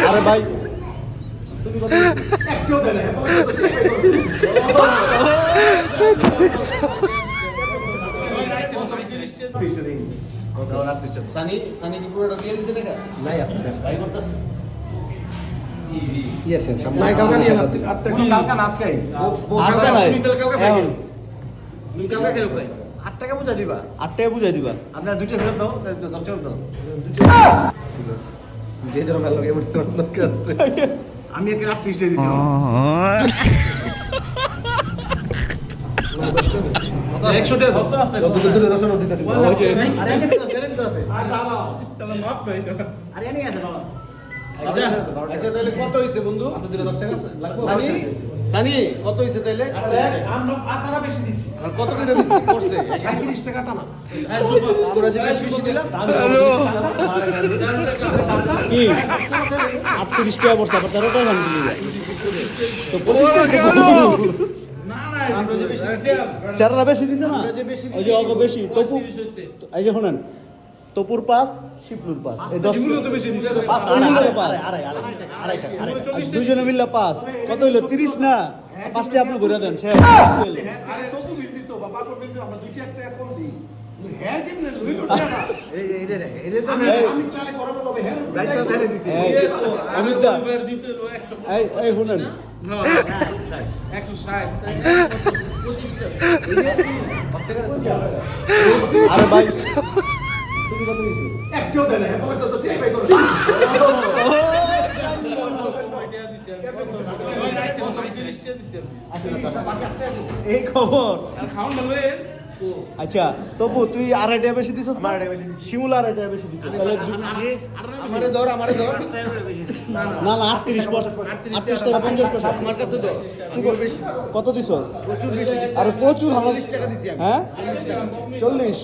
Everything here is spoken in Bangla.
আরে ভাই সানি সানি কি পুরোটা দিয়ে দিছে টাকা নাই আছে ভাই করতেছে ইয়েস নাই কালকে নিয়ে নাছি 8 টাকা কালকে নাচকাই আজকে নাই তুমি তাহলে কাউকে এখন তুমি কাউকে খেলো ভাই 8 টাকা বুঝাই দিবা 8 টাকা বুঝাই দিবা আপনার দুইটা ফেরত দাও 10 টাকা দাও ঠিক আছে যে জন ভালো লাগে এমন দরকার আছে আমি একে 38 টাকা দিছি 100 টাকা কত আছে দূরে 10 টাকা দিতেছি ওই যে আরে এনে তো আছে আর দাঁড়াও তাহলে মাপ নাই আরে এনে আছে বাবা আচ্ছা আচ্ছা তাহলে কত হইছে বন্ধু আচ্ছা দূরে 10 টাকা আছে লাগবে সানি সানি কত হইছে তাইলে আমরা 8 টাকা বেশি দিছি আর কত করে দিছি পড়ছে 37 টাকা টানা তোরা যে বেশি দিলাম কি 38 টাকা পড়ছে আবার 13 টাকা দিলি তো 25 টাকা আমরা যে বেশি দিছি চারটা বেশি দিছে না আমরা যে বেশি ওই যে অল্প বেশি তপু 35 হইছে এই যে শুনেন তপুর পাস শিবলুর পাস এই 10 এগুলো তো বেশি দিছে পাস মিলে পাস দুইজনে মিললে পাস কত হইলো 30 না পাঁচটা আপনি ঘুরে দেন শেষ আরে তো তুমি দিত বাবা কো বিন্দু আমরা 2 টাকা কম দিই হ্যাঁ যেমন লইল টাকা এই আমি চাই করব লবে হ্যাঁ দায়িত্ব ধরে দিছি আমি অমিত দা উবের দিতে হলো 100 এই শুনেন হ্যাঁ 160 আরে ভাই তুমি কত দিছো একটাও দেয় না হ্যাঁ বাবা তো টিআই বাই করো এই খবর খাওন ভালো আচ্ছা তবু তুই 2.5 টাকা বেশি দিছস না শিমুল 2.5 টাকা বেশি দিছিস তাহলে আমারে ধর না না 38 টাকা 50 পয়সা আমার কাছে ধর তুই কত দিছস প্রচুর বেশি আরে প্রচুর আমার 40 টাকা দিছি আমি হ্যাঁ 40 টাকা 40